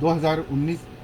2019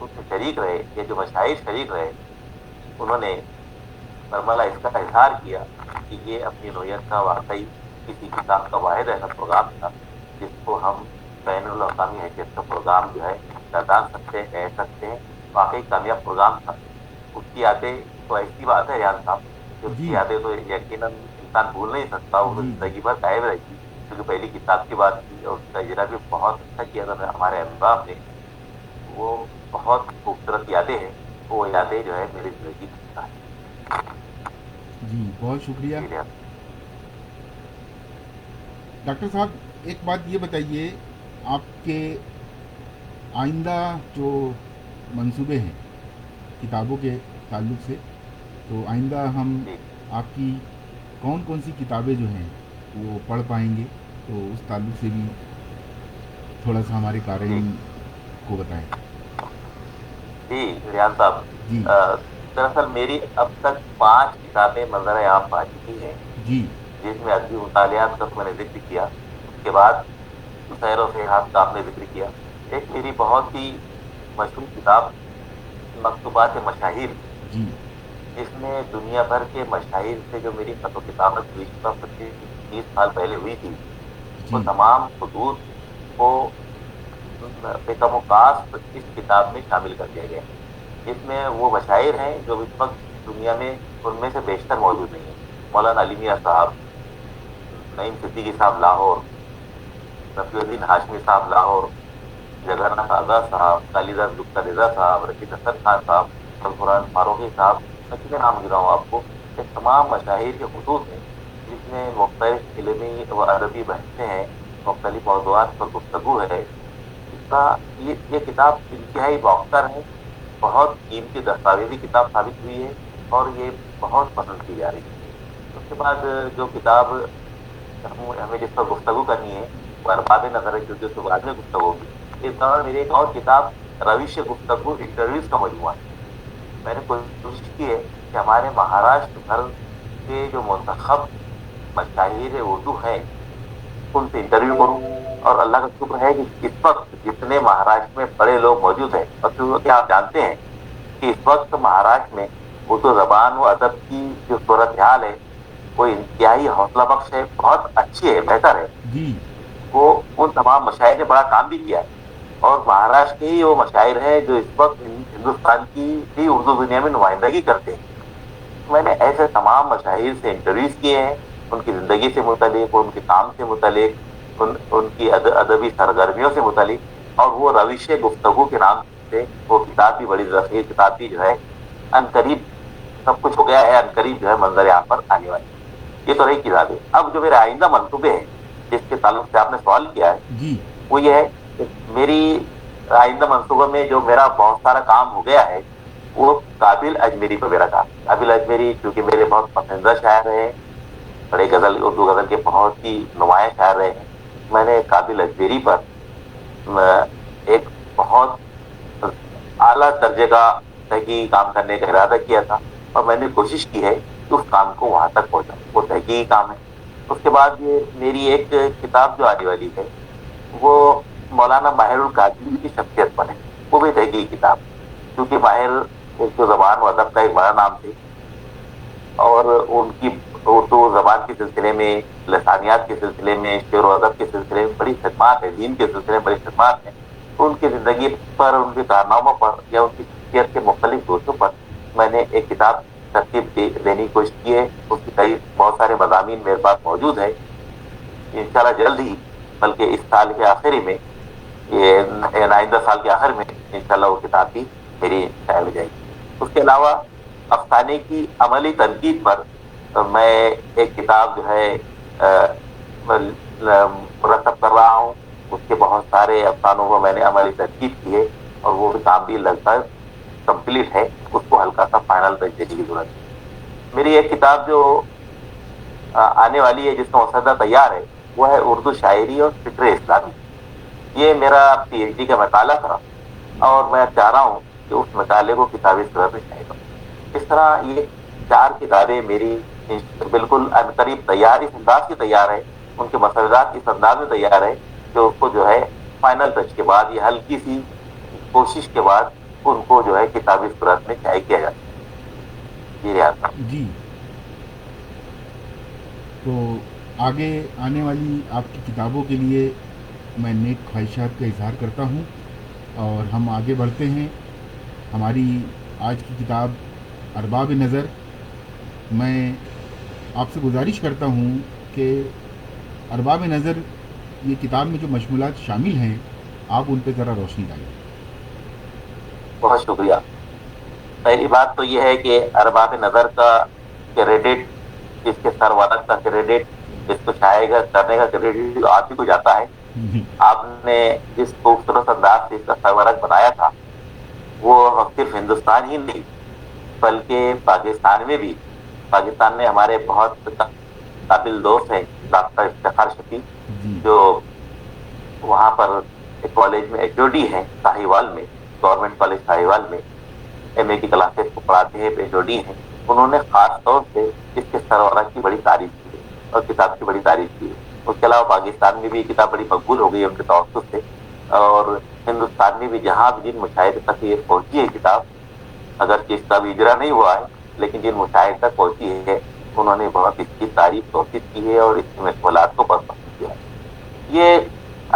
اس میں شریک رہے یا جو مشاہیر شریک رہے، انہوں نے برملا اس کا اظہار کیا کہ یہ اپنی نوعیت کا واقعی کسی کتاب کا واحد ایسا پروگرام تھا جس کو ہم بین الاقوامی حیثیت کا پروگرام جو ہے گردان سکتے ہیں، کہہ سکتے ہیں، واقعی کامیاب پروگرام تھا۔ اس کی یادیں تو ایسی بات ہے ریاض صاحب کہ اس کی جی یادیں تو یقیناً انسان بھول نہیں سکتا، وہ جی جی زندگی بھر قائم رہے گی، کیونکہ پہلی کتاب کی بات کی اور اس کا اجرا بھی بہت اچھا کیا تھا ہمارے احباب نے۔ وہ بہت خوبصورت یادیں ہیں، وہ یادیں جو ہے میری زندگی کا حصہ ہے۔ جی بہت شکریہ جی ریاض۔ ڈاکٹر صاحب، ایک بات یہ بتائیے، آپ کے آئندہ جو منصوبے ہیں کتابوں کے تعلق سے، تو آئندہ ہم جی آپ کی کون کون سی کتابیں جو ہیں وہ پڑھ پائیں گے؟ تو اس تعلق سے بھی تھوڑا سا ہمارے جی قارئین کو بتائیں۔ جی ریاض صاحب، جی دراصل میری اب تک 5 کتابیں منظر عام پا چکی ہیں، جی جس میں ادبی مطالعات کا تو میں نے ذکر کیا، اس کے بعد سیر و سیاحت کا آپ نے ذکر کیا، ایک میری بہت ہی مشہور کتاب مکتوبات مشاہیر، جی جس میں دنیا بھر کے مشاہیر سے جو میری خط و کتابت گزشتہ 25-30 سال پہلے ہوئی تھی، وہ جی تمام خطوط کو بے کم و کاست اس کتاب میں شامل کر دیا گیا، جس میں وہ مشاہیر ہیں جو اس وقت دنیا میں ان میں سے بیشتر موجود نہیں ہیں۔ مولانا علی میاں صاحب، نعیم صدیقی صاحب لاہور، رفیع الدین ہاشمی صاحب لاہور، جگن ناتھ آزاد صاحب، کالیداس گپتا رضا صاحب، رشید حسن خان صاحب، القرآن فاروقی صاحب، میں کتنے نام گراؤں آپ کو، یہ تمام مشاہیر کے خطوط ہیں، جس میں مختلف علمی و ادبی بحثیں ہیں، مختلف موضوعات پر گفتگو ہے۔ اس کا یہ کتاب انتہائی بااختر ہے، بہت قیمتی دستاویزی کتاب ثابت ہوئی ہے، اور یہ بہت پسند کی جا رہی ہے۔ اس کے بعد جو کتاب ہمیں جس پر گفتگو کرنی ہے وہ ارباب نظر ہے، کیونکہ اس کے بعد میں گفتگو ہوگی۔ اس دوران میری ایک اور کتاب روش گفتگو انٹرویوز کا مجموعہ ہے۔ میں نے کوشش کی ہے کہ ہمارے مہاراشٹر بھر کے جو منتخب مشاہیر اردو ہیں ان سے انٹرویو کروں، اور اللہ کا شکر ہے کہ اس وقت جتنے مہاراشٹر میں بڑے لوگ موجود ہیں، اور کیونکہ آپ جانتے ہیں کہ اس وقت مہاراشٹر میں اردو زبان و ادب کی جو صورتحال ہے وہ انتہائی حوصلہ بخش ہے، بہت اچھی ہے، بہتر ہے۔ جی وہ ان تمام مشاہیر نے بڑا کام بھی کیا ہے، اور مہاراشٹر کے ہی وہ مشاہیر ہیں جو اس وقت ہندوستان کی بھی اردو دنیا میں نمائندگی کرتے ہیں۔ میں نے ایسے تمام مشاہیر سے انٹرویوز کیے ہیں، ان کی زندگی سے متعلق، ان کے کام سے متعلق، ان کی ادبی سرگرمیوں سے متعلق، اور وہ روش گفتگو کے نام سے وہ کتاب بھی، بڑی ذخیر کتاب بھی جو ہے عنقریب، سب کچھ ہو گیا ہے، عنقریب جو ہے منظر عام پر آنے والی۔ یہ تو رہی کتابیں۔ اب جو میرے آئندہ منصوبے ہیں جس کے تعلق سے آپ نے سوال کیا ہے، جی وہ یہ ہے کہ میری آئندہ منصوبہ میں جو میرا بہت سارا کام ہو گیا ہے وہ قابل اجمیری پر میرا کام۔ قابل اجمیری کیونکہ میرے بہت پسندیدہ شاعر رہے ہیں، بڑے غزل، اردو غزل کے بہت ہی نمایاں شاعر رہے ہیں۔ میں نے قابل اجمیری پر ایک بہت اعلیٰ درجے کا تحقیقی کام کرنے کا ارادہ کیا تھا، اور میں نے کوشش کی ہے کہ اس کام کو وہاں تک پہنچاؤں۔ وہ تحقیقی کام ہے۔ اس کے بعد یہ میری ایک کتاب جو آنے والی ہے وہ مولانا ماہر القادری کی شخصیت پر ہے، وہ بھی تحقیقی کتاب، کیونکہ ماہر ایک تو زبان و ادب کا ایک بڑا نام تھے، اور ان کی اردو زبان کے سلسلے میں، لسانیات کے سلسلے میں، شعر و ادب کے سلسلے میں بڑی خدمات ہیں، دین کے سلسلے میں بڑی خدمات ہیں۔ تو ان کی زندگی پر، ان کے کارناموں پر، یا ان کی شخصیت کے مختلف دوستوں پر میں نے ایک کتاب ترتیب دینے کی کوشش کی ہے۔ اس کی کئی بہت سارے مضامین میرے پاس موجود ہیں، انشاءاللہ جلد ہی، بلکہ اس سال کے آخری میں، یہ آئندہ سال کے آخر میں انشاءاللہ وہ کتاب بھی میری شائع ہو جائے گی۔ اس کے علاوہ افسانے کی عملی تنقید پر میں ایک کتاب جو ہے مرتب کر رہا ہوں۔ اس کے بہت سارے افسانوں کو میں نے عملی تنقید کی ہے، اور وہ بھی کام بھی لگ بھگ کمپلیٹ ہے۔ اس کو ہلکا سا فائنل ٹچ دینے کی ضرورت ہے۔ میری ایک کتاب جو آنے والی ہے جس کا مسودہ تیار ہے، وہ ہے اردو شاعری اور فکر اسلامی۔ یہ میرا پی ایچ ڈی کا مطالعہ تھا، اور میں چاہ رہا ہوں کہ اس مطالعے کو کتابی صورت میں شائع کروں۔ اس طرح یہ 4 کتابیں میری بالکل عنقریب تیار، اس انداز کی تیار ہے، ان کے مسودات اس انداز میں تیار ہے کہ اس کو جو ہے فائنل ٹچ کے بعد، یہ ہلکی سی کوشش کے بعد ان کو جو ہے کتابی صورت میں شائع کیا جاتا ہے. جی ریاض صاحب. جی، تو آگے آنے والی آپ کی کتابوں کے لیے میں نیک خواہشات کا اظہار کرتا ہوں، اور ہم آگے بڑھتے ہیں. ہماری آج کی کتاب ارباب نظر. میں آپ سے گزارش کرتا ہوں کہ ارباب نظر یہ کتاب میں جو مشمولات شامل ہیں آپ ان پہ ذرا روشنی ڈالیں. بہت شکریہ. پہلی بات تو یہ ہے کہ ارباب نظر کا کریڈٹ، اس کے سرورق کا کریڈٹ، اس کو شائع کرنے کا کریڈٹ آپ ہی کو جاتا ہے. آپ نے جس خوبصورت انداز سے اس کا سرورق بنایا تھا وہ صرف ہندوستان ہی نہیں بلکہ پاکستان میں بھی. پاکستان میں ہمارے بہت قابل دوست ہیں ڈاکٹر افتخار شفیق، جی جو وہاں پر ایک کالج میں ایچ او ڈی ہے ساہیوال میں، گورنمنٹ کالج ساہیوال میں ایم اے کی کلاسز کو پڑھاتے ہیں، ایچ او ڈی ہیں. انہوں نے خاص طور سے اس کے سرورق کی بڑی تعریف کی ہے اور کتاب کی بڑی تعریف کی ہے. اس کے علاوہ پاکستان میں بھی یہ کتاب بڑی مقبول ہو گئی ہے ان کے توسط سے، اور ہندوستان میں بھی جہاں بھی جن مشاہد تک یہ پہنچی ہے کتاب، اگرچہ اس کا بھی اجرا نہیں ہوا ہے لیکن جن مشاہد تک پہنچی ہے انہوں نے بہت اس کی تعریف توصیف کی ہے اور اس کی مشمولات کو بہت پسند کیا ہے. یہ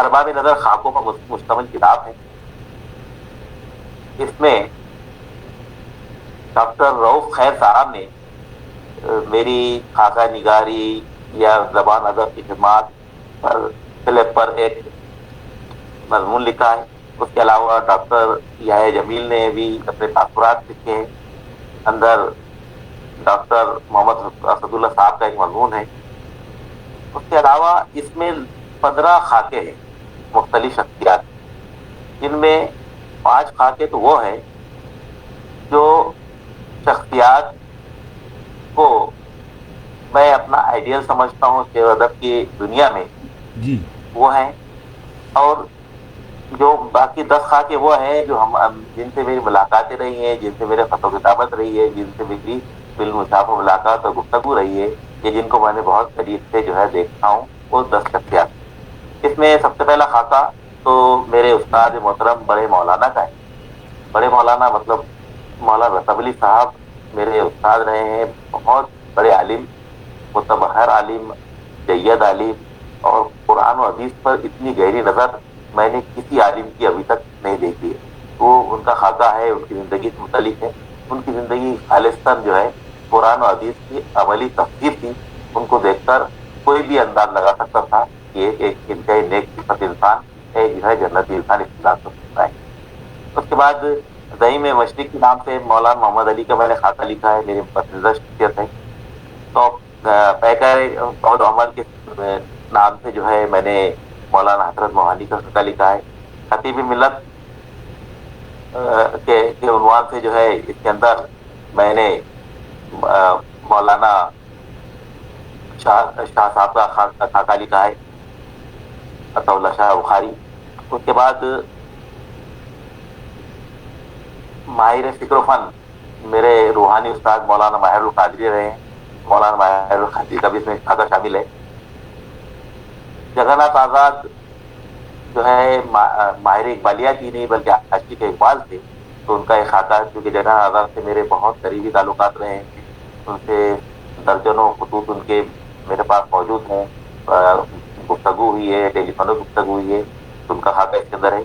ارباب نظر خاکوں پر مشتمل کتاب ہے. اس میں ڈاکٹر رؤف خیر صاحب نے میری خاکہ نگاری یا زبان ادب کی خدمات پر سلب پر ایک مضمون لکھا ہے. اس کے علاوہ ڈاکٹر یحییٰ جمیل نے بھی اپنے تاثرات لکھے ہیں. اندر ڈاکٹر محمد اسد اللہ صاحب کا ایک مضمون ہے. اس کے علاوہ اس میں 15 خاکے ہیں مختلف شخصیات، جن میں 5 خاکے تو وہ ہیں جو شخصیات کو میں اپنا آئیڈیل سمجھتا ہوں شعر و ادب کی دنیا میں جی وہ ہیں، اور جو باقی 10 خاکے وہ ہیں جو جن سے میری ملاقاتیں رہی ہیں، جن سے میرے خط و کتابت رہی ہے، جن سے میری بالمشاف و ملاقات اور گفتگو رہی ہے، یا جن کو میں نے بہت قریب سے جو ہے دیکھتا ہوں، وہ 10 شخصیات. اس میں سب سے پہلا خاکہ تو میرے استاد محترم بڑے مولانا کا ہے. بڑے مولانا مطلب مولانا رتب علی صاحب میرے استاد رہے ہیں، بہت بڑے عالم، متبحر عالم، جید عالم، اور قرآن و حدیث پر اتنی گہری نظر میں نے کسی عالم کی ابھی تک نہیں دیکھی ہے. وہ ان کا خاکہ ہے، ان کی زندگی سے متعلق ہے. ان کی زندگی خالصتاً جو ہے قرآن و حدیث کی عملی تفسیر تھی. ان کو دیکھ کر کوئی بھی انداز لگا سکتا تھا کہ ایک انتہائی نیک صفت انسان ہے، جو ہے جنتی انسان استعمال کر سکتا ہے. اس کے بعد زعیم مشرق کے نام سے مولانا محمد علی کا میں نے خاکہ لکھا ہے، میری پسندیدہ شخصیت ہے. تو پیکر عود عمر کے نام سے جو ہے میں نے مولانا حضرت موہانی کا خاکہ لکھا ہے. خطیب ملت کے عنوان سے جو ہے اس کے اندر میں نے مولانا شاہ صاحب کا خاکہ لکھا ہے، عطا اللہ شاہ بخاری. اس کے بعد ماہر فکر و فن میرے روحانی استاد مولانا ماہر القادری رہے ہیں. مولانا ماہر القادری کا بھی اس میں خاکہ شامل ہے. جگن ناتھ آزاد جو ہے ماہر اقبالیہ کی نہیں بلکہ عاشق اقبال تھے، تو ان کا ایک خاکہ، کیونکہ جگن ناتھ آزاد سے میرے بہت قریبی تعلقات رہے ہیں. ان سے درجنوں خطوط ان کے میرے پاس موجود ہیں، گفتگو ہوئی ہے، ٹیلی فونک گفتگو ہوئی ہے، تو ان کا خاکہ اس کے اندر ہے.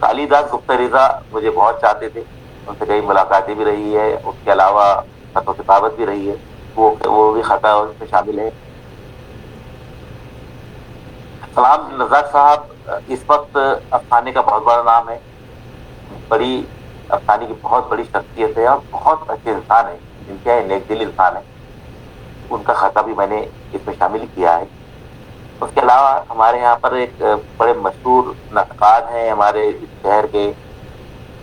کالی داس گپتا رضا مجھے بہت چاہتے تھے، ان سے کئی ملاقاتیں بھی رہی ہے. اس کے علاوہ خط و کتابت بھی رہی ہے، وہ بھی خاکہ اس میں شامل ہے. سلام رزاق صاحب اس وقت افسانے کا بہت بڑا نام ہے، بڑی افسانے کی بہت بڑی شخصیت ہے اور بہت اچھے انسان ہے، انتہائی نیک دل انسان ہے. ان کا خاکہ بھی میں نے اس میں شامل کیا ہے. اس کے علاوہ ہمارے یہاں پر ایک بڑے مشہور نقاد ہیں ہمارے اس شہر کے،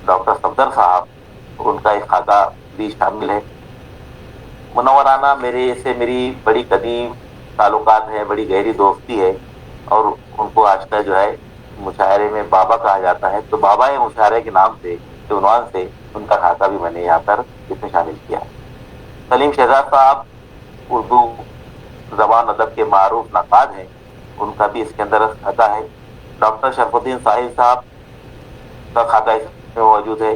ڈاکٹر صفدر صاحب، ان کا ایک خاکہ بھی شامل ہے. منورانہ میرے سے میری بڑی قدیم تعلقات ہے، بڑی گہری دوستی ہے، اور ان کو آج کا جو ہے مشاعرے میں بابا کہا جاتا ہے، تو بابا مشاعرے کے نام سے، کے عنوان سے ان کا خاکہ بھی میں نے یہاں پر اس میں شامل کیا ہے. سلیم شہزاد صاحب اردو زبان ادب کے معروف نقاد ہیں، ان کا بھی اس کے اندر خاکہ ہے. ڈاکٹر شرف الدین ساحل صاحب کا خاکہ اس میں موجود ہے.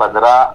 15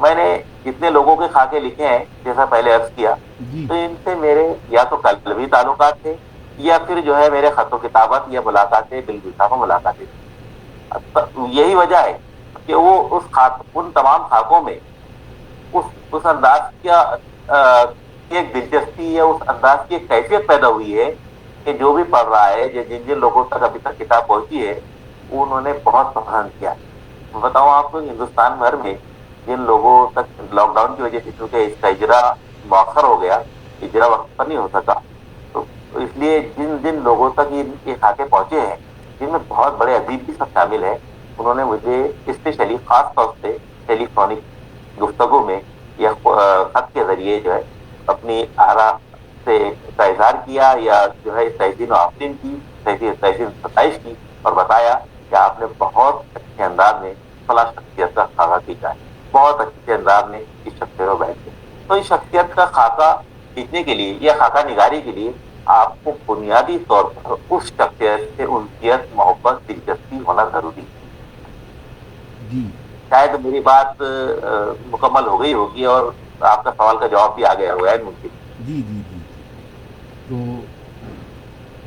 میں نے جتنے لوگوں کے خاکے لکھے ہیں جیسا پہلے عرض کیا، جی تو ان سے میرے یا تو قلبی تعلقات تھے یا پھر جو ہے میرے خط و کتابت یا ملاقاتیں بالکل ملاقاتیں تھیں۔ یہی وجہ ہے کہ وہ ان تمام خاکوں میں اس انداز کا کی ایک دلچسپی یا اس انداز کی ایک کیفیت پیدا ہوئی ہے کہ جو بھی پڑھ رہا ہے، جن جن لوگوں تک ابھی تک کتاب پہنچی ہے، انہوں نے بہت پسند کیا۔ میں بتاؤں آپ کو، ہندوستان بھر میں جن لوگوں تک لاک ڈاؤن کی وجہ سے چونکہ اس کا اجرا مؤخر ہو گیا، اجرا وقت پر نہیں ہو سکا، تو اس لیے جن جن لوگوں تک ان کے خاکے پہنچے ہیں، جن میں بہت بڑے ادیب بھی سب شامل ہیں، انہوں نے مجھے اسپیشلی خاص طور سے ٹیلی فونک گفتگو میں یا خط کے ذریعے جو ہے اپنی آرا سے کا اظہار کیا، یا جو ہے تحسین و آفرین کی، تحسین ستائش کی، اور بتایا کہ آپ نے بہت اچھے انداز میں فلاں شخصیت کا خاکہ کھینچا ہے، بہت اچھے انداز میں اس شخصیت کو بیان کیا۔ تو اس شخصیت کا خاکہ کھینچنے کے لیے یا خاکہ نگاری کے لیے آپ کو بنیادی طور پر اس شخصیت سے انسیت، محبت، دلچسپی ہونا ضروری ہے۔ جی شاید میری بات مکمل ہو گئی ہوگی اور آپ کا سوال کا جواب بھی آ گیا ہوگا ہے ممکن۔ جی جی جی تو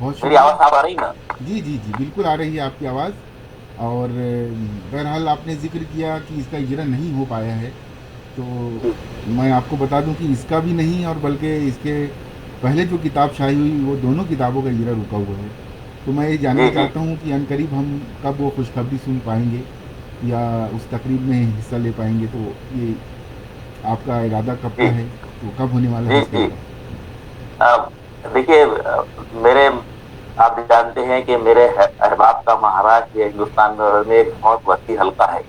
بہت میری شکریہ۔ آواز صاف آ رہی نا؟ جی جی جی بالکل آ رہی ہے آپ کی آواز، اور بہرحال آپ نے ذکر کیا کہ اس کا اجرا نہیں ہو پایا ہے، تو میں آپ کو بتا دوں کہ اس کا بھی نہیں، اور بلکہ اس کے پہلے جو کتاب شائع ہوئی وہ دونوں کتابوں کا اجرا رکا ہوا ہے۔ تو میں یہ جاننا جی جی چاہتا ہوں کہ عنقریب ہم کب وہ خوشخبری سن پائیں گے یا اس تقریب میں حصہ لے پائیں گے، تو یہ آپ کا ارادہ کب جی کا ہے، تو کب ہونے والا ہے جی اس کا جی اجرا؟ دیکھیے، میرے آپ جانتے ہیں کہ میرے احباب کا مہاراشٹر یا ہندوستان میں ایک بہت وسیع حلقہ ہے،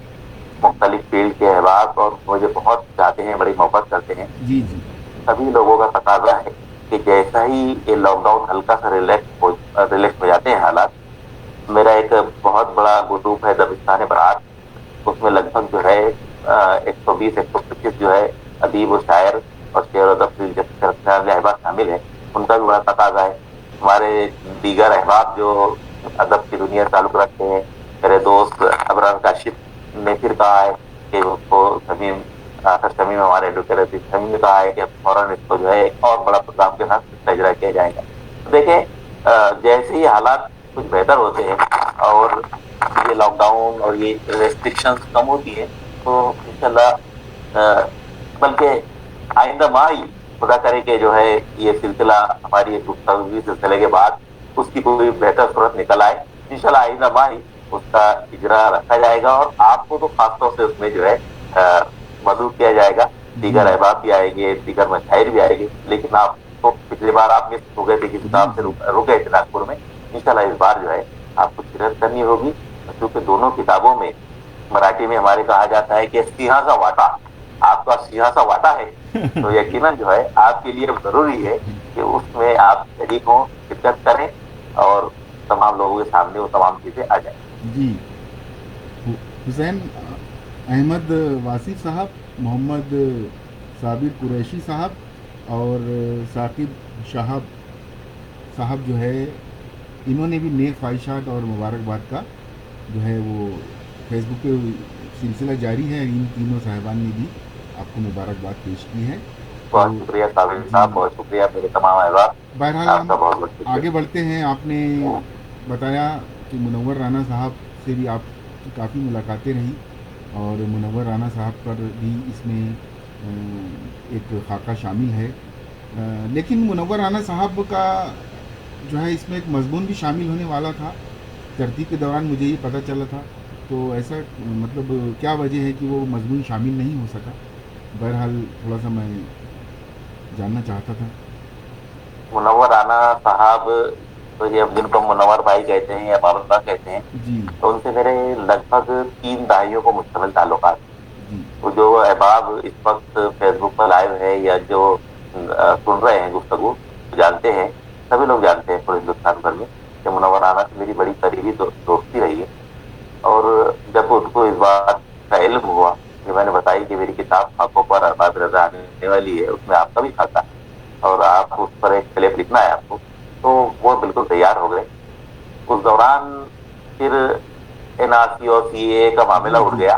مختلف فیلڈ کے احباب، اور مجھے بہت چاہتے ہیں، بڑی محبت کرتے ہیں۔ جی جی سبھی لوگوں کا تقاضا ہے کہ جیسا ہی یہ لاک ڈاؤن ہلکا سا ریلیکس ہو جاتے ہیں حالات، میرا ایک بہت بڑا گروپ ہے دبستان برات، اس میں لگ بھگ جو ہے 120 125 جو ہے ادیب و شاعر اور شعر و ادب سے احباب شامل ہیں، ان کا بھی بڑا تقاضا ہے۔ ہمارے دیگر احباب جو ادب کی دنیا سے تعلق رکھتے ہیں، میرے دوست ابرار کاشف نے پھر کہا ہے کہ اس کو آخر شمیم ہمارے ایڈوکیٹر شمیم نے کہا ہے کہ فوراً اس کو جو ہے ایک اور بڑا پروگرام کے ساتھ اس کا اجرا کیا جائے گا۔ تو دیکھیں، جیسے ہی حالات کچھ بہتر ہوتے ہیں اور یہ لاک ڈاؤن اور یہ ریسٹرکشن کم ہوتی ہیں، تو انشاءاللہ بلکہ آئندہ ماہ ہی خدا کرے کہ جو ہے یہ سلسلہ، ہماری ایک گفتگو سلسلے کے بعد اس کی کوئی بہتر صورت نکل آئے، انشاءاللہ آئندہ ماہ ہی اس کا اجرا رکھا جائے گا، اور آپ کو تو خاص طور سے اس میں جو ہے مدعو کیا جائے گا۔ جی دیگر احباب بھی آئیں گے، دیگر مشاہیر بھی آئیں گے، لیکن آپ کو پچھلی بار آپ مس ہو گئے تھے، کسی جی کام سے جی رکے تھے ناگپور میں، انشاءاللہ اس بار جو ہے آپ کو شرکت کرنی ہوگی، کیونکہ دونوں کتابوں میں مراٹھی میں ہمارے کہا جاتا ہے کہ سیاہ کا واٹا، آپ کا سیاہ کا واٹا ہے، تو یقیناً جو ہے آپ کے لیے ضروری ہے کہ اس میں آپ شریک ہوں، شرکت کریں، اور تمام لوگوں کے سامنے وہ تمام چیزیں آ جائیں۔ جی حسین احمد واصف صاحب، محمد صابر قریشی صاحب اور ثاقب شہاب صاحب جو ہے، انہوں نے بھی نیک خواہشات اور مبارکباد کا جو ہے وہ فیس بک پہ سلسلہ جاری ہے، ان تینوں صاحبان نے بھی آپ کو مبارکباد پیش کی ہے۔ تو بہت شکریہ صابر جی صاحب، بہت شکریہ میرے تمام احباب، بہرحال آپ ہم کا بہت بہت شکریہ۔ آگے بڑھتے ہیں۔ آپ نے بتایا کہ منور رانا صاحب سے بھی آپ کی کافی ملاقاتیں رہیں، اور منور رانا صاحب پر بھی اس میں ایک خاکہ شامل ہے، لیکن منور رانا صاحب کا جو ہے اس میں ایک مضمون بھی شامل ہونے والا تھا، ترتیب کے دوران مجھے یہ پتہ چلا تھا، تو ایسا مطلب کیا وجہ ہے کہ وہ مضمون شامل نہیں ہو سکا؟ بہرحال تھوڑا سا میں جاننا چاہتا تھا۔ منور رانا صاحب، تو یہ جن کو منور بھائی کہتے ہیں یا بابا کہتے ہیں، جی تو ان سے میرے لگ بھگ 3 دہائیوں کو مشتمل تعلقات ہیں۔ جی تو جو احباب اس وقت فیس بک پر لائیو ہے یا جو سن رہے ہیں گفتگو، جانتے ہیں، سبھی لوگ جانتے ہیں پورے ہندوستان بھر میں کہ منور رانا سے میری بڑی قریبی دوستی رہی ہے، اور جب ان کو اس بات کا علم ہوا کہ میں نے بتائی کہ میری کتاب خاکوں پر ارباب رضا آنے والی ہے، اس میں آپ کا بھی خاکہ ہے اور آپ اس پر ایک کلپ لکھنا ہے آپ کو، تو وہ بالکل تیار ہو گئے۔ اس دوران پھر این آر سی اور سی اے کا معاملہ جی اٹھ جی گیا،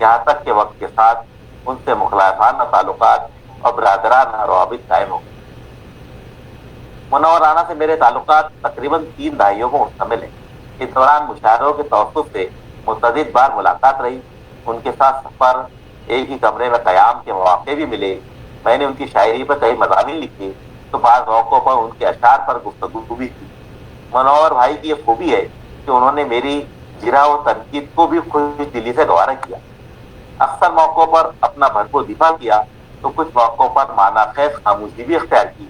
یہاں تک کہ وقت کے ساتھ ان سے مخلصانہ تعلقات اور برادرانہ روابط قائم ہو گئے۔ منور رانا سے میرے تعلقات تقریباً 3 دہائیوں کو مشتمل ہیں۔ اس دوران مشاعروں کے توسط سے متعدد بار ملاقات رہی، ان کے ساتھ سفر، ایک ہی کمرے میں قیام کے مواقع بھی ملے۔ میں نے ان کی شاعری پر کئی مضامین لکھے تو بعض موقعوں پر ان کے اشعار پر گفتگو بھی کی۔ منور بھائی کی یہ خوبی ہے کہ انہوں نے میری جرح و تنقید کو بھی خوش دلی سے گوارا کیا۔ اکثر موقعوں پر اپنا بھرپور دفاع کیا تو کچھ موقعوں پر معنی خیز خاموشی بھی اختیار کی۔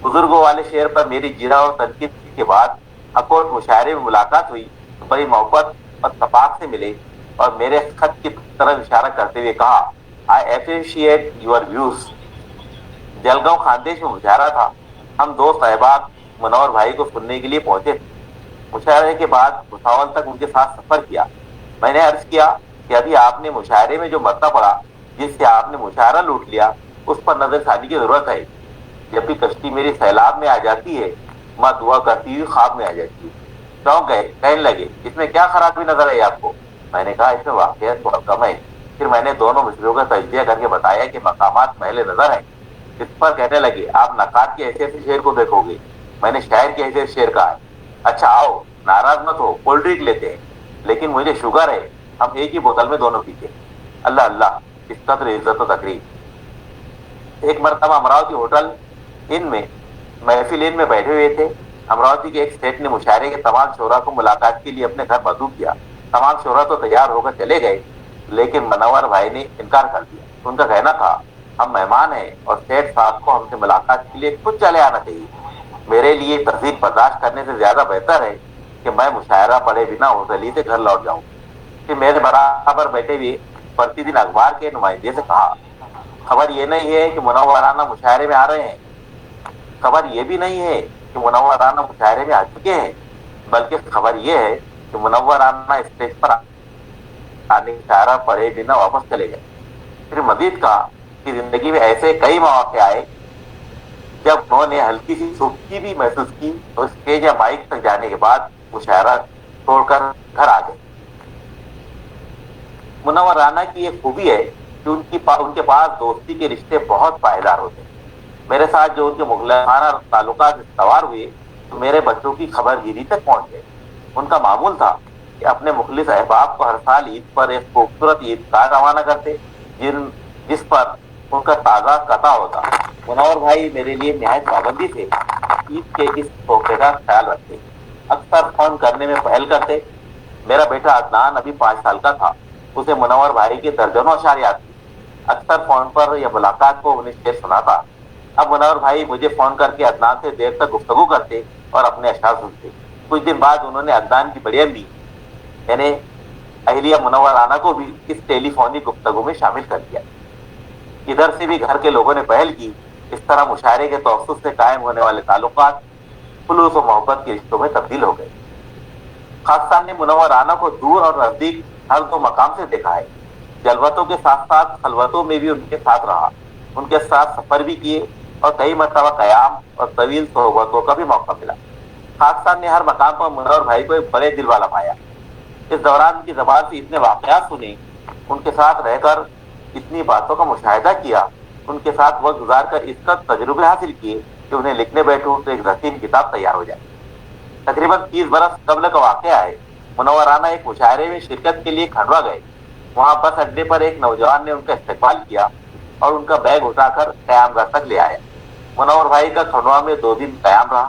بزرگوں والے شعر پر میری جرح و تنقید کے بعد اکوٹ مشاعرے میں ملاقات ہوئی تو بڑی محبت اور اتفاق سے ملے اور میرے خط کی طرف اشارہ کرتے ہوئے کہا، I appreciate your views۔ Jalgaon Khandesh میں مشاعرہ تھا۔ ہم دوست احباب منور بھائی کو سننے کے لیے پہنچے تھے۔ مشاعرے کے بعد بھساول تک ان کے ساتھ سفر کیا۔ میں نے عرض کیا کہ ابھی آپ نے مشاعرے میں جو مطلب پڑھا، جس سے آپ نے مشاعرہ لوٹ لیا، اس پر نظر ثانی کی ضرورت ہے۔ جب بھی کشتی میری سیلاب میں آ جاتی ہے، ماں دعا کرتی ہوئی خواب میں آ جاتی ہے۔ چونک گئے، کہنے لگے، اس میں کیا خرابی نظر آئی آپ کو؟ میں نے کہا اس میں واقعیت بہت کم ہے۔ پھر میں نے دونوں مصروں کا تجزیہ کر کے بتایا کہ مقامات محل نظر ہیں۔ اس پر کہنے لگے، آپ نقاد کی حیثیت سے شعر کو دیکھو گے، میں نے شاعر کی حیثیت سے شعر کہا ہے۔ اچھا آؤ، ناراض مت ہو، کولڈ ڈرنک لیتے ہیں، لیکن مجھے شوگر ہے، ہم ایک ہی بوتل میں دونوں پیتے ہیں۔ اللہ اللہ، اس قدر عزت و تقریب۔ ایک مرتبہ امراوتی ہوٹل ان میں محفل ان میں بیٹھے ہوئے تھے۔ امراوتی کے ایک سیٹ نے مشاعرے کے تمام شعراء کو ملاقات کے لیے اپنے گھر مدعو کیا۔ تمام شعراء تو تیار ہو کر چلے گئے، لیکن منور بھائی نے انکار کر دیا۔ ان کا کہنا تھا، ہم مہمان ہیں اور سیٹ صاحب کو ہم سے ملاقات کے لیے خود چلے آنا چاہیے۔ میرے لیے تہذیب برداشت کرنے سے زیادہ بہتر ہے کہ میں مشاعرہ پڑھے بنا ہوٹل سے گھر لوٹ جاؤں۔ پھر میرے برابر بیٹھے ہوئے پرتی دن اخبار کے نمائندے سے کہا، خبر یہ نہیں ہے کہ منورانہ مشاعرے میں آ رہے ہیں، خبر یہ بھی نہیں ہے کہ منورانہ مشاعرے میں آ چکے ہیں، بلکہ خبر یہ ہے کہ منورانہ اسٹیج پر آنے مشاعرہ پڑھے بنا واپس چلے گئے۔ پھر مزید کہا کہ زندگی میں ایسے کئی مواقع آئے جب انہوں نے ہلکی سی سستی بھی محسوس کی تو اسٹیج یا مائک تک جانے کے بعد مشاعرہ چھوڑ کر گھر آ گئے۔ منور رانا کی یہ خوبی ہے کہ ان کے پاس دوستی کے رشتے بہت پائیدار ہوتے ہیں۔ میرے ساتھ جو ان کے مغلانہ تعلقات استوار ہوئے تو میرے بچوں کی خبر گیری تک پہنچ گئے۔ ان کا معمول تھا کہ اپنے مخلص احباب کو ہر سال عید پر ایک خوبصورت عید کارڈ روانہ کرتے جس پر ان کا تازہ قطع ہوتا۔ منور بھائی میرے لیے نہایت پابندی سے عید کے اس تحفے کا خیال رکھتے، اکثر فون کرنے میں پہل کرتے۔ میرا بیٹا عدنان ابھی 5 سال کا تھا، اسے منور بھائی کے درجنوں اشعار یاد تھے۔ اکثر فون پر یا ملاقات کو انہیں شعر سناتا۔ اب منور بھائی مجھے فون کر کے عدنان سے دیر تک گفتگو کرتے اور اپنے اشعار سنتے۔ کچھ دن بعد انہوں نے عدنان کی بڑی امی یعنی اہلیہ منور رانا کو بھی اس ٹیلی فونی گفتگو میں شامل کر دیا۔ ادھر سے بھی گھر کے لوگوں نے پہل کی۔ اس طرح مشاعرے کے توسط سے قائم ہونے والے تعلقات خلوص و محبت کے رشتوں میں تبدیل ہو گئے۔ خاصان نے منور رانا کو دور اور نزدیک ہر 2 مقام سے دیکھا ہے۔ جلوتوں کے ساتھ ساتھ خلوتوں میں بھی ان کے ساتھ رہا، ان کے ساتھ سفر بھی کیے اور کئی مرتبہ قیام اور طویل صحبتوں کا بھی موقع ملا۔ خاصان نے ہر مقام پر منور بھائی کو ایک بڑے دل والا پایا۔ اس دوران ان کی زبان سے اتنے واقعات سنے، ان کے ساتھ رہ کر اتنی باتوں کا مشاہدہ کیا، ان کے ساتھ وقت گزار کر اس کا تجربے حاصل کیے کہ انہیں لکھنے بیٹھوں تو ایک حسین کتاب تیار ہو جائے۔ تقریباً 30 برس قبل کا واقعہ ہے۔ منور رانا ایک مشاعرے میں شرکت کے لیے کھنڈوا گئے۔ وہاں بس اڈے پر ایک نوجوان نے ان کا استقبال کیا اور ان کا بیگ اٹھا کر قیام گھر تک لے آیا۔ منور بھائی کا کھنڈوا میں 2 دن قیام رہا۔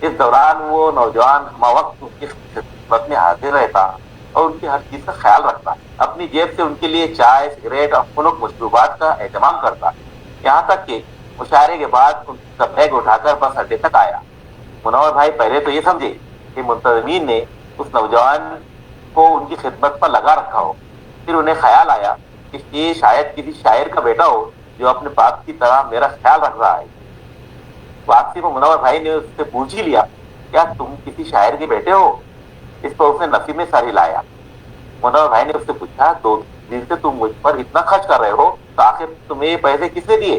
اس دوران وہ نوجوان وقت اس کی خدمت میں حاضر رہتا اور ان کی ہر چیز کا خیال رکھتا، اپنی جیب سے ان کے لیے چائے، سگریٹ اور خنک مشروبات کا اہتمام کرتا، یہاں تک کہ مشاعرے کے بعد ان کا بیگ اٹھا کر بس اڈے تک آیا۔ منور بھائی پہلے تو یہ سمجھے کہ منتظمین نے اس نوجوان کو ان کی خدمت پر لگا رکھا ہو، پھر انہیں خیال آیا کہ یہ شاید کسی شاعر کا بیٹا ہو جو اپنے باپ کی طرح میرا خیال رکھ رہا ہے۔ واپسی میں منور بھائی نے اس سے پوچھ ہی لیا، کیا تم کسی شاعر کے بیٹے ہو؟ اس پر اس نے نفی میں سر ہلایا۔ منور بھائی نے اس سے پوچھا، 2 دن سے تم مجھ پر اتنا خرچ کر رہے ہو تو آخر تمہیں یہ پیسے کس نے دیے؟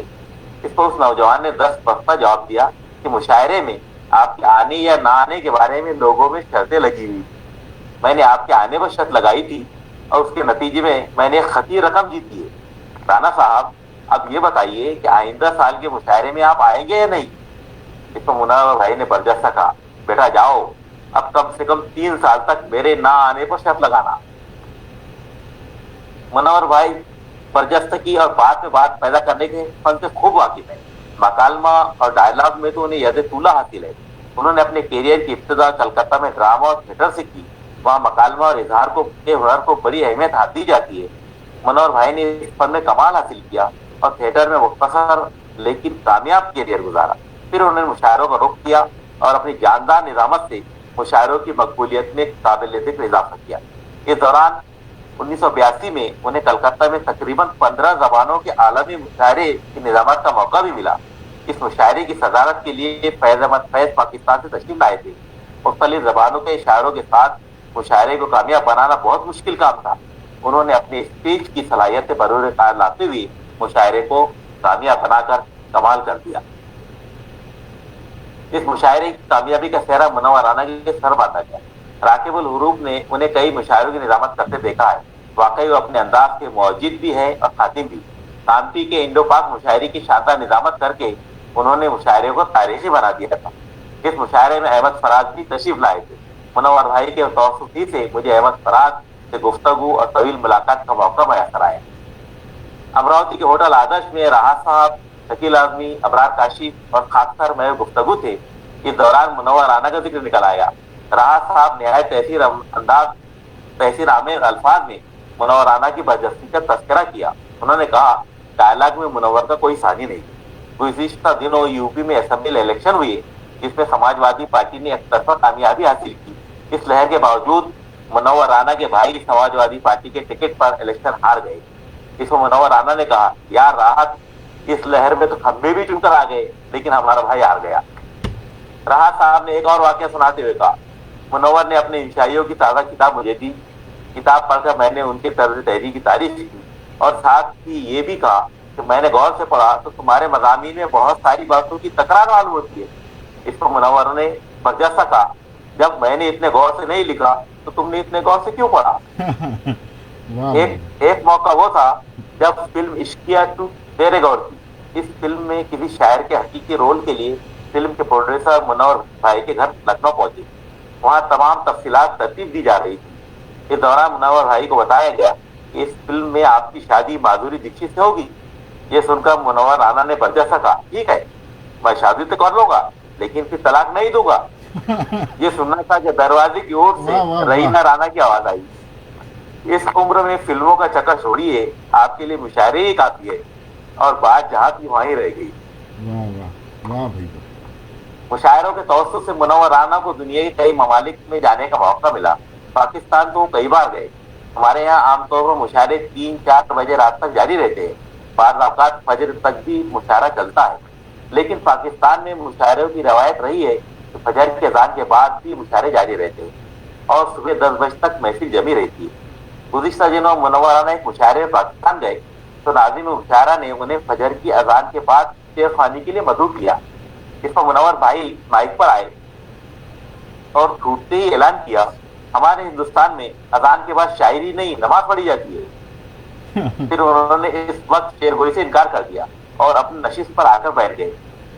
اس پر اس نوجوان نے دست بستہ جواب دیا کہ مشاعرے میں آپ کے آنے یا نہ آنے کے بارے میں لوگوں میں شرطیں لگی ہوئی، میں نے آپ کے آنے پر شرط لگائی تھی اور اس کے نتیجے میں میں نے ایک خطیر رقم جیتی ہے. رانا صاحب اب یہ بتائیے کہ آئندہ سال کے مشاعرے میں آپ آئیں گے یا نہیں؟ اس پر منور بھائی نے برجستہ کہا بیٹا جاؤ, اب کم سے کم 3 سال تک میرے نہ آنے پر شرط لگانا. منور بھائی برجستگی اور بات میں بات پیدا کرنے کے فن سے خوب واقف ہے. مکالمہ اور ڈائلاگ میں تو انہیں ید طولہ حاصل ہے. انہوں نے اپنے کیریئر کی ابتدا کلکتہ میں ڈرامہ اور تھیٹر سے کی. وہاں مکالمہ اور اظہار کے ہنر کو بڑی اہمیت دی جاتی ہے. منور بھائی نے اس فن میں کمال حاصل کیا اور تھیٹر میں مختصر لیکن کامیاب کیریئر گزارا. پھر انہوں نے مشاعروں کا رخ کیا اور اپنی جاندار نظامت سے مشاعروں کی مقبولیت میں قابل ذکر اضافہ کیا. اس دوران 1982 میں انہیں کلکتہ میں تقریباً 15 زبانوں کے عالمی مشاعرے کی نظامت کا موقع بھی ملا. اس مشاعرے کی صدارت کے لیے فیض احمد فیض پاکستان سے تشریف لائے تھے. مختلف زبانوں کے اشاروں کے ساتھ مشاعرے کو کامیاب بنانا بہت مشکل کام تھا. انہوں نے اپنی اسپیچ کی صلاحیت سے بروئے کار لاتے ہوئے مشاعرے کو کامیاب بنا کر کمال کر دیا. اس مشاعرے کی کامیابی کا سہرا منور رانا کے سر باندھا گیا. راکب الحروف نے انہیں کئی مشاعروں کی نظامت کرتے دیکھا ہے. واقعی وہ اپنے انداز کے موجد بھی ہے اور خاتم بھی. کانپی کے انڈو پاک مشاعرے کی شاندار نظامت کر کے انہوں نے مشاعرے کو تاریخی بنا دیا تھا. اس مشاعرے میں احمد فراز بھی تشریف لائے تھے. منور بھائی کے توسط سے مجھے احمد فراز سے گفتگو اور طویل ملاقات کا موقع میسر آیا. امراوتی کے ہوٹل آدرش میں راحت صاحب, شکیل اعظمی, ابرار کاشف اور خاکسار میں گفتگو تھے. اس دوران منور رانا کا ذکر نکل آیا. راحت صاحب نہایت تحسین آمیز الفاظ میں منور رانا کی برجستی کا تذکرہ کیا. انہوں نے کہا ڈائلاگ میں منور کا کوئی ثانی نہیں. گزشتہ دنوں یو پی میں اسمبلی الیکشن ہوئے جس میں سماجوادی پارٹی نے ایک طرفہ کامیابی حاصل کی. اس لہر کے باوجود منور رانا کے بھائی سماجوادی پارٹی کے ٹکٹ پر الیکشن ہار گئے. اس میں منور رانا نے کہا یار راحت, اس لہر میں تو کھمبے بھی چن کر آ گئے لیکن ہمارا بھائی ہار گیا. راحت صاحب نے ایک اور واقعہ سناتے ہوئے کہا منور نے اپنے انشائیوں کی تازہ کتاب مجھے دی. کتاب پڑھ کر میں نے ان کے طرز تحریر کی تعریف کی اور ساتھ ہی یہ بھی کہا کہ میں نے غور سے پڑھا تو تمہارے مضامین میں بہت ساری باتوں کی تکرار معلوم ہوتی ہے. اس پر منور نے برجستہ کہا جب میں نے اتنے غور سے نہیں لکھا تو تم نے اتنے غور سے کیوں پڑھا؟ ایک موقع وہ تھا جب فلم عشقیہ 2 تیرے غور کی. اس فلم میں کسی شاعر کے حقیقی رول کے لیے فلم کے پروڈیوسر منور بھائی کے گھر لکھنؤ پہنچے. وہاں تمام تفصیلات ترتیب دی جا رہی تھی. اس دوران منور بھائی کو بتایا گیا کہ اس فلم میں آپ کی شادی مادھوری دیکشت سے ہوگی. یہ سن کر منور رانا نے برجستہ کہا ٹھیک ہے میں شادی تو کر لوں گا لیکن پھر طلاق نہیں دوں گا. یہ سننا تھا کہ دروازے کی اور سے رہینہ رانا کی آواز آئی. اس عمر میں فلموں کا چکر چھوڑیے, آپ کے لیے مشاعرے ہی کافی ہے اور بات جہاں کی وہیں رہ گئی. مشاعروں کے توسط سے منور رانا کو دنیا کے کئی ممالک میں جانے کا موقع ملا. پاکستان تو کئی بار گئے. ہمارے یہاں عام طور پر مشاعرے 3-4 بجے رات تک جاری رہتے ہیں. بعض اوقات فجر تک بھی مشاعرہ چلتا ہے. لیکن پاکستان میں مشاعروں کی روایت رہی ہے کہ فجر کے اذان کے بعد بھی مشاعرے جاری رہتے ہیں اور صبح 10 بجے تک محفل جمی رہتی ہے. گزشتہ دنوں منور رانا ایک مشاعرے میں پاکستان گئے تو ناظرین مشاعرہ نے انہیں فجر کی اذان کے بعد شعر خوانی کے لیے مدعو کیا. اس پر منور بھائی مائک پر آئے اور ٹوٹتے ہی اعلان کیا ہمارے ہندوستان میں اذان کے بعد شاعری نہیں نماز پڑھی جاتی ہے. پھر انہوں نے اس وقت شعر گوئی سے انکار کر دیا اور اپنی نشست پر آ کر بیٹھ گئے.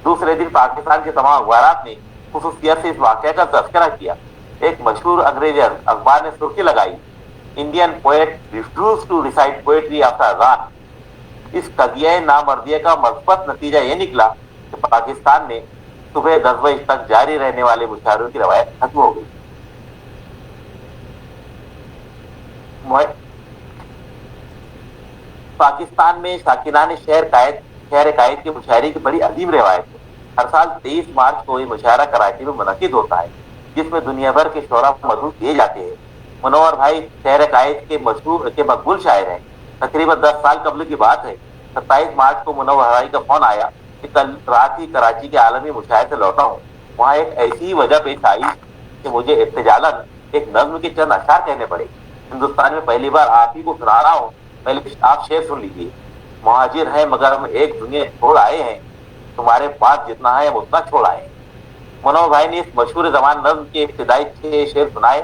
دوسرے دن پاکستان کے تمام اخبارات نے خصوصیت سے اس واقعہ کا تذکرہ کیا. ایک مشہور انگریزی اخبار نے سرخی لگائی Indian poet refuses to recite poetry after اذان. اس قضیہ نامردیہ کا مثبت نتیجہ یہ نکلا کہ پاکستان میں صبح 10 بجے تک جاری رہنے والے مشاعروں کی روایت ختم ہو گئی. پاکستان میں ساکنان شہر قائد کے مشاعرے کی بڑی عظیم روایت ہے. ہر سال 23 مارچ کو یہ مشاعرہ کراچی میں منعقد ہوتا ہے جس میں دنیا بھر کے شعراء مدعو کیے جاتے ہیں. منور بھائی شہر قائد کے مقبول شاعر ہیں. تقریباً 10 سال قبل کی بات ہے. 27 مارچ کو منور بھائی کا فون آیا کہ کل رات ہی کراچی کے عالمی مشاعرے سے لوٹا ہوں. وہاں ایک ایسی وجہ پیش آئی کہ مجھے ارتجالاً ایک نظم کے چند اشعار کہنے پڑے. ہندوستان میں پہلی بار آپ ہی کو سنا رہا ہوں, پہلے آپ شعر سن لیجیے. مہاجر ہیں مگر ہم ایک دنیا چھوڑ آئے ہیں, تمہارے پاس جتنا ہے ہم اتنا چھوڑ آئے ہیں. منور بھائی نے اس مشہور زبان نظم کے ابتدائی 6 شعر سنائے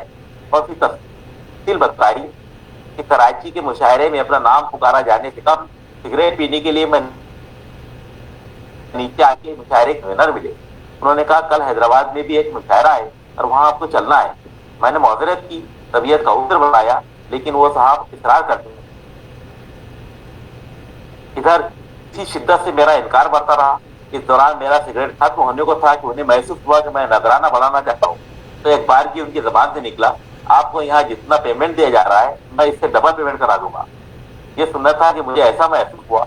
اور پھر تفصیل بتائی کہ کراچی کے مشاعرے میں اپنا نام پکارا جانے سے کم سگریٹ پینے کے لیے میں نیچے آ کے مشاعرے کے ونر ملے. انہوں نے کہا کل حیدرآباد میں بھی ایک مشاعرہ ہے اور وہاں آپ کو چلنا ہے. میں نے معذرت کی, طبیعت کا عذر بتایا, لیکن وہ صاحب اصرار کرتے ہیں. ادھر اسی شدت سے میرا انکار برتا رہا. اس دوران میرا سگریٹ ختم ہونے کو تھا کہ انہیں محسوس ہوا کہ میں نذرانہ بڑھانا چاہتا ہوں. تو ایک بار کی ان کی زبان سے نکلا, آپ کو یہاں جتنا پیمنٹ دیا جا رہا ہے میں اس سے ڈبل پیمنٹ کرا دوں گا. یہ سننا تھا کہ مجھے ایسا محسوس ہوا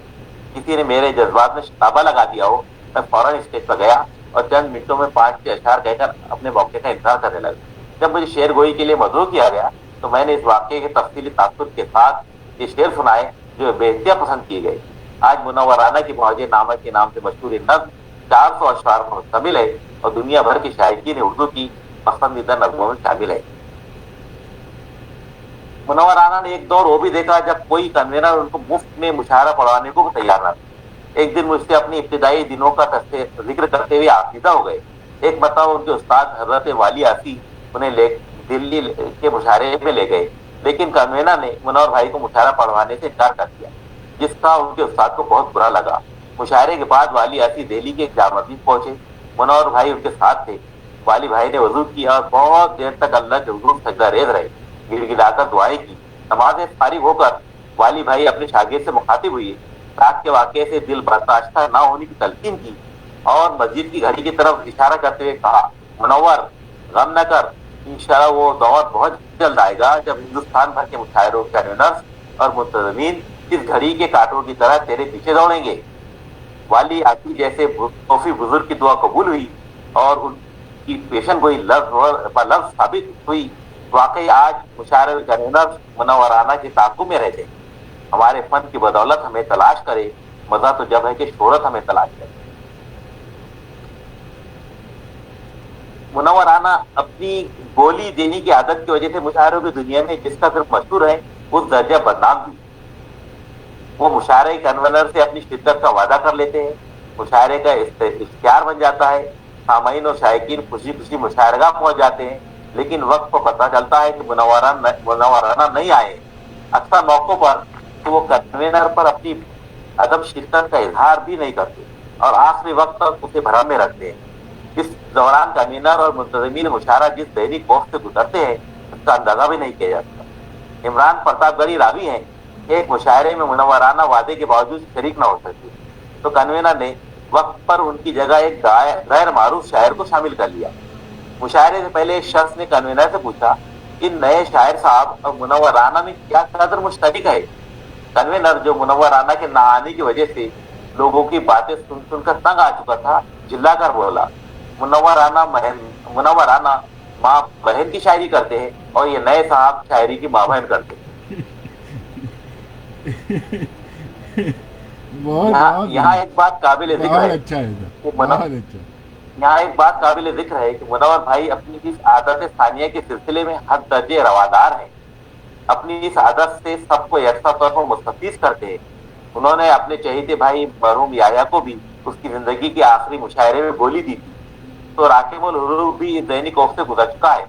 کسی نے میرے جذبات میں شتابہ لگا دیا ہو. میں فوراً اسٹیج پر گیا اور چند منٹوں میں 5 اشعار کہہ کر اپنے موقع کا انتظار کرنے لگا. جب مجھے شعر گوئی کے لیے مدعو کیا گیا تو میں نے اس واقعے کے تفصیلی تاثر کے ساتھ یہ شعر سنائے جو بے انتہا پسند کیے گئے. آج منورانہ کی موجے نامہ کے نام سے مشہور نظم 400 اشعار پر مشتمل ہے اور دنیا بھر کے شائقین اردو کی پسندیدہ نظموں میں شامل ہے. منورانہ نے ایک دور وہ بھی دیکھا جب کوئی کنوینر ان کو مفت میں مشاعرہ پڑھانے کو تیار نہ تھا. ایک دن مجھ سے اپنی ابتدائی دنوں کا ذکر کرتے ہوئے آفیدہ ہو گئے. ایک مرتبہ ان کے استاد حضرت والی آسی انہیں دلی کے مشاعرے میں لے گئے, لیکن کنوینر نے منور بھائی کو مشاعرہ پڑھوانے سے انکار کر دیا, جس کا ان کے استاد کو بہت برا لگا. مشاعرے کے بعد والی آسی دہلی کے ایک جامع مسجد پہنچے. منور بھائی ان کے ساتھ تھے. والی بھائی نے وضو کیا اور بہت دیر تک اللہ کے حضور سجدہ ریز رہے, گڑ گڑا کر دعائیں کی. نماز فارغ ہو کر والی بھائی اپنے شاگرد سے مخاطب ہوئی, رات کے واقعے سے دل برداشتہ نہ ہونے کی تلقین کی اور مسجد کی گھڑی کی طرف اشارہ کرتے ہوئے کہا, منور غم نہ کر, انشاءاللہ وہ دور بہت جلد آئے گا جب ہندوستان بھر کے مشاعروں کے کنوینرز اور منتظمین اس گھڑی کے کانٹوں کی طرح تیرے پیچھے دوڑیں گے. والی آتی جیسے صوفی بزرگ کی دعا قبول ہوئی اور ان کی پیشن گوئی لفظ ثابت ہوئی. واقعی آج مشاعرے کنوینرز منورانہ کے تعاقب میں رہتے. ہمارے فن کی بدولت ہمیں تلاش کرے, مزہ تو جب ہے کہ شہرت ہمیں تلاش کرے. منورانہ اپنی بولی دینے کی عادت کی وجہ سے مشاعروں کی دنیا میں جس کا صرف مشہور ہے اس درجہ بدنام بھی. وہ مشاعرے کنوینر سے اپنی شدت کا وعدہ کر لیتے ہیں, مشاعرے کا اشتہار بن جاتا ہے, سامعین اور شائقین خوشی خوشی مشاعرگاہ پہنچ جاتے ہیں, لیکن وقت پر پتہ چلتا ہے کہ منورانہ نہیں آئے. اکثر موقعوں پر تو وہ کنوینر پر اپنی عدم شرکت کا اظہار بھی نہیں کرتے اور آخری وقت تک اسے بھرم میں رکھتے ہیں. اس دوران کنوینر اور منتظمین مشاعرہ جس ذہنی خوف سے گزرتے ہیں اس کا اندازہ بھی نہیں کیا جاتا. عمران پرتاپ گڑھی راوی ہیں, ایک مشاعرے میں منورانہ وعدے کے باوجود شریک نہ ہو سکے تو کنوینر نے وقت پر ان کی جگہ ایک غیر معروف شاعر کو شامل کر لیا. مشاعرے سے پہلے ایک شخص نے کنوینر سے پوچھا, ان نئے شاعر صاحب اور منورانہ میں کیا قدر مشترک ہے؟ کنوینر جو منورانہ کے نہ آنے کی وجہ سے لوگوں کی باتیں سن سن کر تنگ آ چکا تھا, چلا کر بولا, منورانہ ماں بہن کی شاعری کرتے ہیں اور یہ نئے صاحب شاعری کی ماں بہن کرتے ہیں. یہاں ایک بات قابل ذکر ہے یہاں ایک بات قابل ذکر ہے کہ منور بھائی اپنی اس عادت ثانیہ کے سلسلے میں حد درجے روادار ہیں. اپنی اس عادت سے سب کو یکساں طور پر مستفیض کرتے ہیں. انہوں نے اپنے چہیتے بھائی مرحوم یحییٰ کو بھی اس کی زندگی کے آخری مشاعرے میں گولی دی تھی, تو راکب الحروف بھی اس ذہنی خوف سے گزر چکا ہے.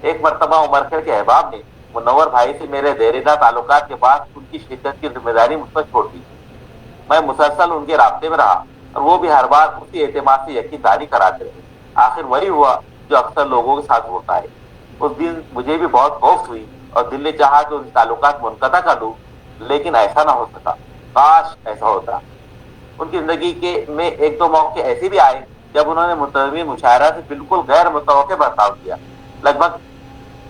ایک مرتبہ عمرکھیڑ کے احباب نے منور بھائی سے میرے دیرینہ تعلقات کے بعد ان کی شدت کی ذمہ داری مجھ پر چھوڑ دی. میں مسلسل ان کے رابطے میں رہا اور وہ بھی ہر بار اسی اعتماد سے یقین داری کراتے رہے. آخر وہی ہوا جو اکثر لوگوں کے ساتھ ہوتا ہے. اس دن مجھے بھی بہت خوف ہوئی اور دل نے چاہا کہ ان تعلقات منقطع کر دوں, لیکن ایسا نہ ہو سکا. کاش ایسا ہوتا. ان کی زندگی کے میں ایک دو موقع ایسے بھی آئے جب انہوں نے منتظمین مشاعرہ سے بالکل غیر متوقع برتاؤ کیا. لگ بھگ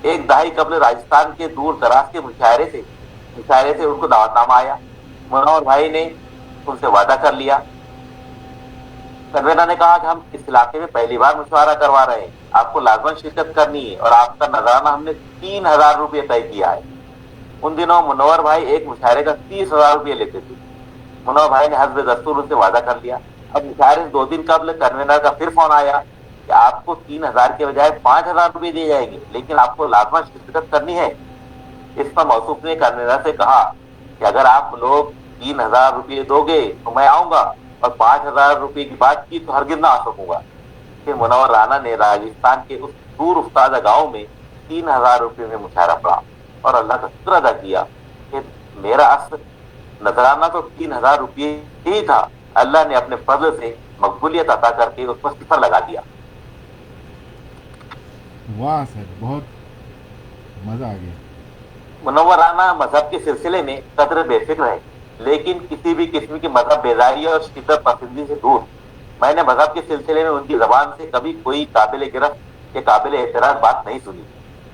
ایک دہائی قبل راجستھان کے دور دراز کے مشاعرے سے ان کو دعوت نامہ آیا. منور بھائی نے ان سے وعدہ کر لیا. کنوینر نے کہا کہ ہم اس علاقے میں پہلی بار مشاعرہ کروا رہے ہیں, آپ کو لازماً شرکت کرنی ہے اور آپ کا نذرانہ ہم نے 3000 روپے طے کیا ہے. ان دنوں منور بھائی ایک مشاعرے کا 30,000 روپے لیتے تھے. منور بھائی نے حسب دستور ان سے وعدہ کر لیا. اب مشاعرے سے 2 دن قبل کنوینر کا پھر فون آیا کہ آپ کو 3000 کے بجائے 5000 روپے دیے جائیں گے, لیکن آپ کو لازماً شرکت کرنی ہے. اس پر موصوف نے کنوینر سے کہا کہ اگر آپ لوگ 3000 روپے دو گے تو میں آؤں گا, اور 5000 روپے کی بات کی تو ہرگز نہ آ سکوں گا. پھر منور رانا نے راجستھان کے اس دور افتادہ گاؤں میں 3000 روپے میں مشاعرہ پڑھا اور اللہ کا شکر ادا کیا کہ میرا اصل نذرانہ تو 3,000 روپئے ہی تھا، اللہ نے اپنے فضل سے مقبولیت عطا کر کے اس پر 0 لگا دیا۔ واہ سر، بہت مزہ آ گیا۔ منورانہ مذہب کے سلسلے میں قدر بے فکر ہے، لیکن کسی بھی قسم کی مذہب بیداری اور شدت پسندی سے دور۔ میں نے مذہب کے سلسلے میں ان کی زبان سے کبھی کوئی قابل گرفت یا قابل اعتراض بات نہیں سنی۔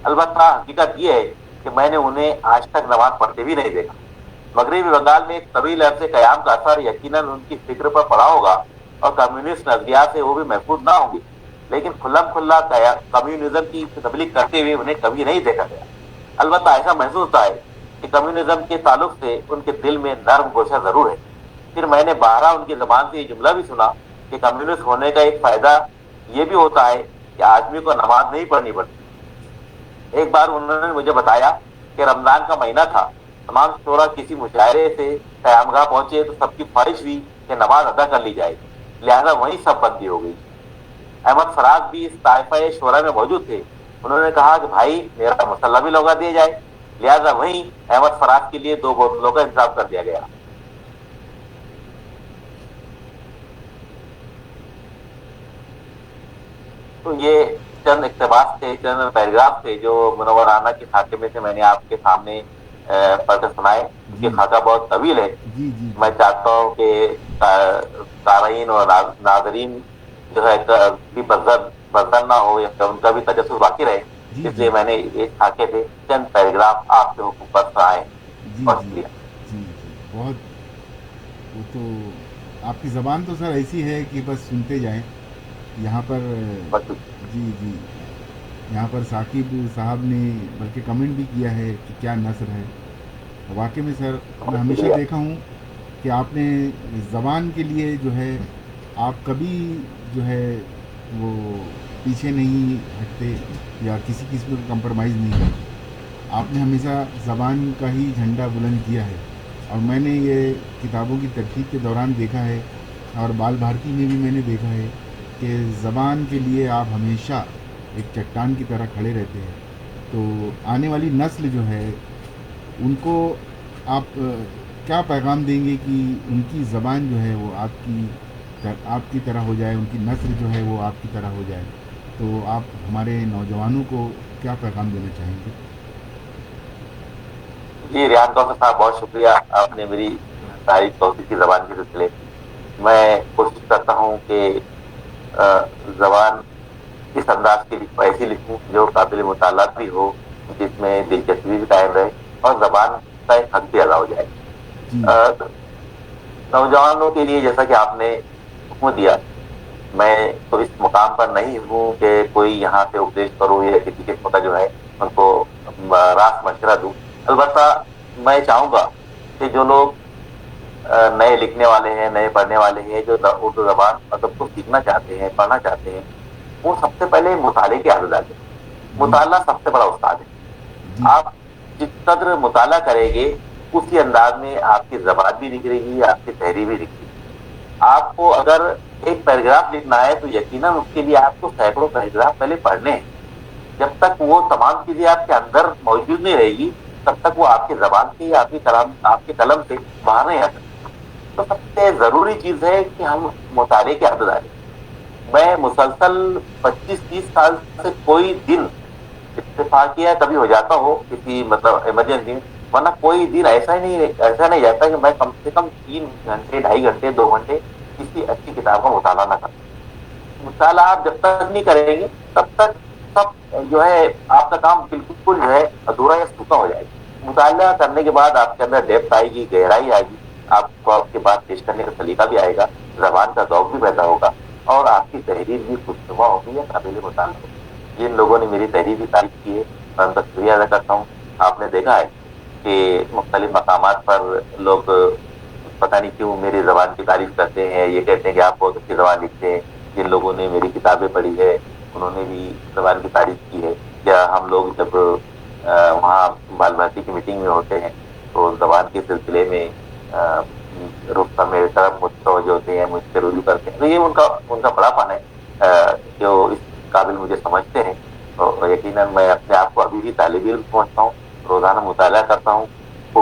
البتہ حقیقت یہ ہے کہ میں نے انہیں آج تک نماز پڑھتے بھی نہیں دیکھا۔ مغربی بنگال میں ایک طویل عرصے قیام کا اثر یقیناً ان کی فکر پر پڑا ہوگا اور کمیونسٹ نظریات سے وہ بھی محفوظ نہ ہوں گے، لیکن کھلم کھلا کمیونزم کی تبلیغ کرتے ہوئے انہیں کبھی نہیں دیکھا گیا۔ البتہ ایسا محسوس ہوتا ہے کہ کمیونزم کے تعلق سے ان کے دل میں نرم گوشہ ضرور ہے۔ پھر میں نے بارہا ان کی زبان سے یہ جملہ بھی سنا کہ کمیونسٹ ہونے کا ایک فائدہ یہ بھی ہوتا ہے کہ آدمی کو نماز نہیں پڑھنی پڑتی۔ ایک بار انہوں نے مجھے بتایا کہ رمضان کا مہینہ تھا، تمام شورا کسی مشاعرے سے قیامگاہ پہنچے تو سب کی خواہش ہوئی کہ نماز ادا کر لی جائے، لہذا وہیں سب بندی ہو گئی۔ احمد فراز بھی اس طائفہ شورا میں موجود تھے۔ انہوں نے کہا کہ بھائی میرا مسلح بھی لگا دیا جائے، لہذا وہیں احمد فراز کے لیے 2 بوتلوں کا انتظام کر دیا گیا۔ تو یہ چند اقتباس تھے، چند پیراگراف تھے جو منورانہ کے خاکے میں سے میں نے آپ کے سامنے پڑھ کر سنائے۔ اس کی خاکہ بہت طویل ہے، جی جی میں چاہتا ہوں کہ قارئین اور ناظرین جو ہے بھی بزر نہ ہو یا ان کا بھی تجسس باقی رہے، جی اس لیے میں نے ایک خاکے سے چند پیراگراف آپ کے حکم پر سنائے جی اور جی شکریہ۔ جی بہت، وہ تو آپ کی زبان تو سر ایسی ہے کہ بس سنتے جائیں۔ یہاں پر جی جی یہاں پر ثاقب صاحب نے بلکہ کمنٹ بھی کیا ہے کہ کیا نثر ہے۔ واقعی میں سر میں ہمیشہ دیکھا ہوں کہ آپ نے زبان کے لیے جو ہے آپ کبھی جو ہے وہ پیچھے نہیں ہٹتے یا کسی قسم کا کمپرومائز نہیں کرتے۔ آپ نے ہمیشہ زبان کا ہی جھنڈا بلند کیا ہے، اور میں نے یہ کتابوں کی ترتیب کے دوران دیکھا ہے اور بال بھارتی میں بھی میں نے دیکھا ہے کہ زبان کے لیے آپ ہمیشہ ایک چٹان کی طرح کھڑے رہتے ہیں۔ تو آنے والی نسل جو ہے ان کو آپ کیا پیغام دیں گے کہ ان کی زبان جو ہے وہ آپ کی طرح ہو جائے، ان کی نسل جو ہے وہ آپ کی طرح ہو جائے؟ تو آپ ہمارے نوجوانوں کو کیا پیغام دینا چاہیں گے؟ جی ریحان کوثر صاحب، بہت شکریہ، آپ نے میری تعریف توصیفی زبان کے سلسلے۔ میں کوشش کرتا ہوں کہ زبان اس انداز کی ایسی لکھوں جو قابل مطالعہ بھی ہو، جس میں دلچسپی بھی قائم رہے اور زبان کا ایک حق بھی ادا ہو جائے۔ جی نوجوانوں کے لیے جیسا کہ آپ نے حکم دیا، میں تو اس مقام پر نہیں ہوں کہ کوئی یہاں سے اپدیش کروں یا کسی قسم کا جو ہے ان کو راست مشورہ دوں۔ البتہ میں چاہوں گا کہ جو لوگ نئے لکھنے والے ہیں، نئے پڑھنے والے ہیں، جو اردو زبان مطلب کو سیکھنا چاہتے ہیں، پڑھنا چاہتے ہیں، وہ سب سے پہلے مطالعے کی عادت ڈالیں۔ مطالعہ سب سے بڑا استاد ہے۔ آپ جس قدر مطالعہ کریں گے اسی انداز میں آپ کی زبان بھی نکلے گی، آپ کی تحریر بھی نکلے گی۔ آپ کو اگر ایک پیراگراف لکھنا ہے تو یقیناً اس کے لیے آپ کو سینکڑوں پیراگراف پہلے پڑھنے ہیں۔ جب تک وہ تمام چیزیں آپ کے اندر موجود نہیں رہے گی تب تک وہ آپ کی زبان سے یا آپ کے قلم سے باہر نہیں آ سکتی۔ تو سب سے ضروری چیز ہے کہ ہم مطالعے کی عادت ڈالیں۔ میں مسلسل 25-30 سال سے کوئی دن اتفاقیہ کبھی ہو جاتا ہو کسی مطلب ایمرجنسی میں، ورنہ کوئی دن ایسا نہیں جاتا کہ میں کم سے کم 3 گھنٹے، 2.5 گھنٹے، 2 گھنٹے کسی اچھی کتاب کا مطالعہ نہ کروں۔ مطالعہ آپ جب تک نہیں کریں گے تب تک سب جو ہے آپ کا کام بالکل جو ہے ادھورا یا سوکھا ہو جائے گا۔ مطالعہ کرنے کے بعد آپ کے اندر ڈیپتھ آئے گی، گہرائی آئے گی، آپ کو آپ کی بات پیش کرنے کا سلیقہ بھی آئے گا، زبان کا ذوق بھی پیدا ہوگا اور آپ کی تحریر بھی خوشنما ہوگی یا قابل مطالعہ ہوگی۔ جن لوگوں نے میری تحریر کی تعریف کی ہے میں ان کا شکریہ ادا کرتا ہوں۔ آپ نے دیکھا ہے کہ مختلف مقامات پر لوگ پتہ نہیں کیوں میری زبان کی تعریف کرتے ہیں، یہ کہتے ہیں کہ آپ بہت اچھی زبان لکھتے ہیں۔ جن لوگوں نے میری کتابیں پڑھی ہے انہوں نے بھی زبان کی تعریف کی ہے۔ یا ہم لوگ جب وہاں بال بھارتی کی میٹنگ میں ہوتے ہیں تو زبان کے سلسلے میں رخ میرے طرف متوجہ ہوتے ہیں، مجھ سے رجوع کرتے ہیں، تو یہ ان کا بڑا پن ہے جو اس قابل مجھے سمجھتے ہیں۔ اور یقیناً میں اپنے آپ کو ابھی بھی طالب علم سمجھتا ہوں، روزانہ مطالعہ کرتا ہوں کو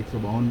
152